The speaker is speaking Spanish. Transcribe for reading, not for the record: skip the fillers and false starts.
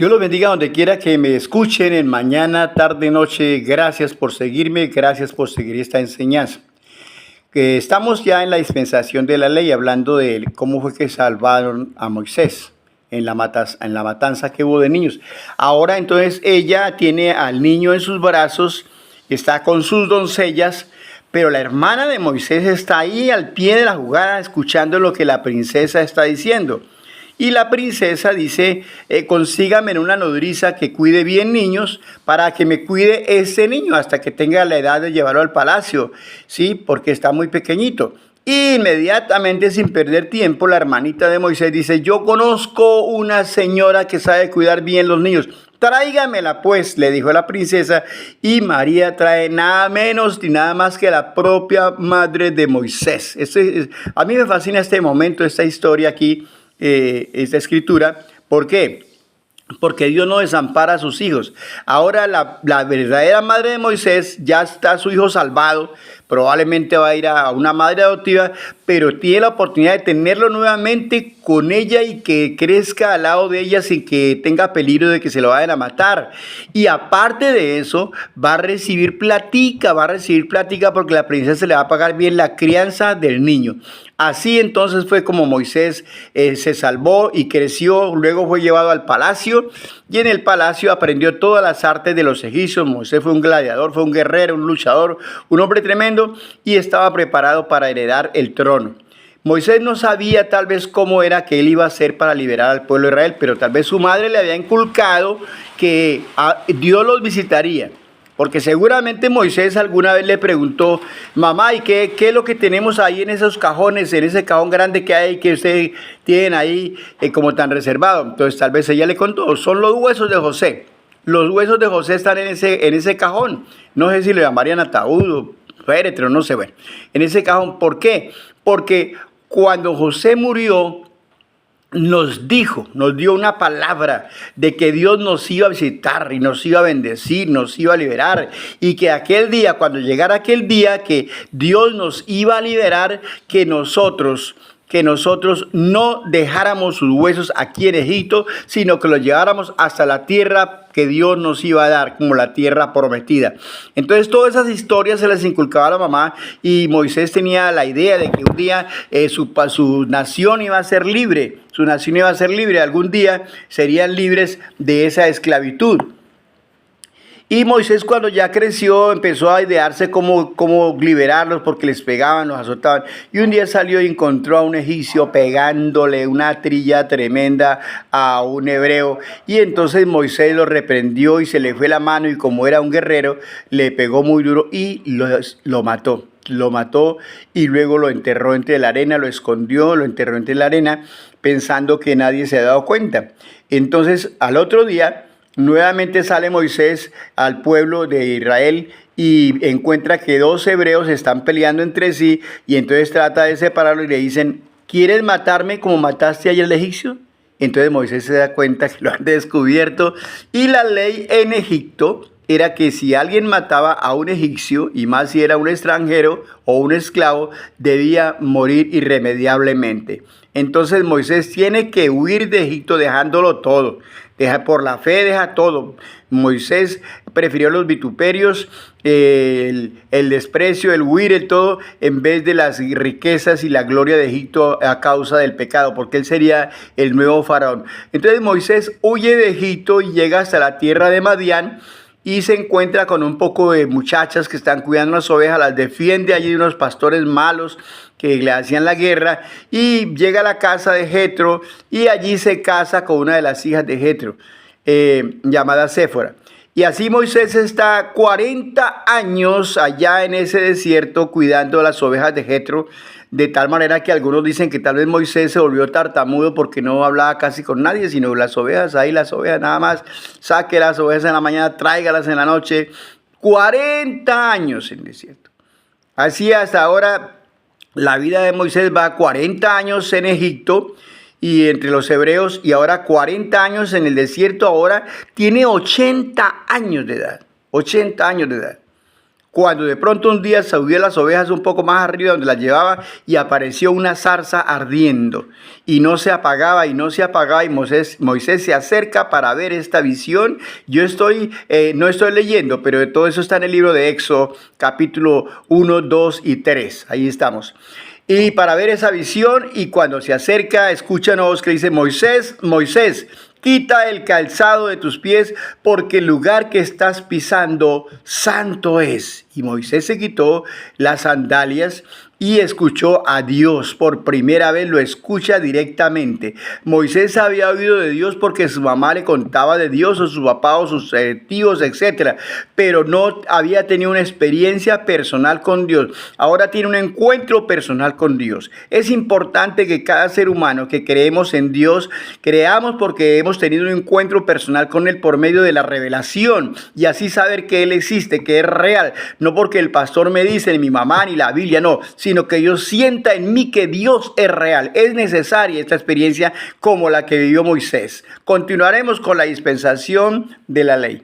Dios los bendiga donde quiera que me escuchen en mañana, tarde, noche. Gracias por seguirme, gracias por seguir esta enseñanza. Que estamos ya en la dispensación de la ley, hablando de cómo fue que salvaron a Moisés en la matanza que hubo de niños. Ahora entonces ella tiene al niño en sus brazos, está con sus doncellas, pero la hermana de Moisés está ahí al pie de la jugada escuchando lo que la princesa está diciendo. Y la princesa dice, consígame una nodriza que cuide bien niños para que me cuide ese niño hasta que tenga la edad de llevarlo al palacio, ¿sí? Porque está muy pequeñito. Inmediatamente, sin perder tiempo, la hermanita de Moisés dice, yo conozco una señora que sabe cuidar bien los niños. Tráigamela pues, le dijo la princesa, y María trae nada menos ni nada más que la propia madre de Moisés. A mí me fascina este momento, esta historia aquí, esta escritura. ¿Por qué? Porque Dios no desampara a sus hijos. Ahora la verdadera madre de Moisés ya está su hijo salvado. Probablemente va a ir a una madre adoptiva, pero tiene la oportunidad de tenerlo nuevamente con ella y que crezca al lado de ella sin que tenga peligro de que se lo vayan a matar. Y aparte de eso, va a recibir plática porque la princesa le va a pagar bien la crianza del niño. Así entonces fue como Moisés se salvó y creció, luego fue llevado al palacio y en el palacio aprendió todas las artes de los egipcios. Moisés fue un gladiador, fue un guerrero, un luchador, un hombre tremendo y estaba preparado para heredar el trono. Moisés no sabía tal vez cómo era que él iba a hacer para liberar al pueblo de Israel, pero tal vez su madre le había inculcado que Dios los visitaría. Porque seguramente Moisés alguna vez le preguntó, mamá, ¿y qué es lo que tenemos ahí en esos cajones, en ese cajón grande que hay, que ustedes tienen ahí como tan reservado? Entonces tal vez ella le contó, son los huesos de José. Los huesos de José están en ese cajón. No sé si le llamarían ataúd o féretro, no sé, bueno, en ese cajón. ¿Por qué? Porque cuando José murió, nos dio una palabra de que Dios nos iba a visitar y nos iba a bendecir, nos iba a liberar y que aquel día, cuando llegara aquel día que Dios nos iba a liberar, que nosotros no dejáramos sus huesos aquí en Egipto, sino que los lleváramos hasta la tierra que Dios nos iba a dar, como la tierra prometida. Entonces todas esas historias se les inculcaba a la mamá y Moisés tenía la idea de que un día su nación iba a ser libre, algún día serían libres de esa esclavitud. Y Moisés cuando ya creció empezó a idearse cómo liberarlos porque les pegaban, los azotaban. Y un día salió y encontró a un egipcio pegándole una trilla tremenda a un hebreo. Y entonces Moisés lo reprendió y se le fue la mano y como era un guerrero, le pegó muy duro y lo mató. Lo mató y luego lo enterró entre la arena, lo escondió, lo enterró entre la arena pensando que nadie se había dado cuenta. Entonces al otro día nuevamente sale Moisés al pueblo de Israel y encuentra que dos hebreos están peleando entre sí y entonces trata de separarlos y le dicen, ¿quieres matarme como mataste ayer al egipcio? Entonces Moisés se da cuenta que lo han descubierto y la ley en Egipto era que si alguien mataba a un egipcio, y más si era un extranjero o un esclavo, debía morir irremediablemente. Entonces Moisés tiene que huir de Egipto dejándolo todo. Por la fe deja todo. Moisés prefirió los vituperios, el desprecio, el huir, el todo, en vez de las riquezas y la gloria de Egipto a causa del pecado, porque él sería el nuevo faraón. Entonces Moisés huye de Egipto y llega hasta la tierra de Madián, y se encuentra con un poco de muchachas que están cuidando las ovejas, las defiende allí de unos pastores malos que le hacían la guerra, y llega a la casa de Jetro y allí se casa con una de las hijas de Jetro, llamada Séfora. Y así Moisés está 40 años allá en ese desierto cuidando las ovejas de Jetro, de tal manera que algunos dicen que tal vez Moisés se volvió tartamudo porque no hablaba casi con nadie, sino las ovejas, ahí las ovejas nada más, saque las ovejas en la mañana, tráigalas en la noche. 40 años en el desierto. Así hasta ahora la vida de Moisés va 40 años en Egipto y entre los hebreos y ahora 40 años en el desierto. Ahora tiene 80 años de edad. 80 años de edad. cuando de pronto un día subió las ovejas un poco más arriba donde las llevaba y apareció una zarza ardiendo y no se apagaba y no se apagaba y Moisés se acerca para ver esta visión. Yo no estoy leyendo, pero todo eso está en el libro de Éxodo capítulo 1, 2 y 3. Ahí estamos. Y para ver esa visión, y cuando se acerca, escucha una voz que dice: Moisés, Moisés, quita el calzado de tus pies, porque el lugar que estás pisando santo es. Y Moisés se quitó las sandalias y escuchó a Dios. Por primera vez lo escucha directamente. Moisés había oído de Dios porque su mamá le contaba de Dios, o su papá, o sus tíos, etc. Pero no había tenido una experiencia personal con Dios. Ahora tiene un encuentro personal con Dios. Es importante que cada ser humano que creemos en Dios, creamos porque hemos tenido un encuentro personal con Él por medio de la revelación. Y así saber que Él existe, que es real. No porque el pastor me dice, ni mi mamá, ni la Biblia, no, sino que yo sienta en mí que Dios es real. Es necesaria esta experiencia como la que vivió Moisés. Continuaremos con la dispensación de la ley.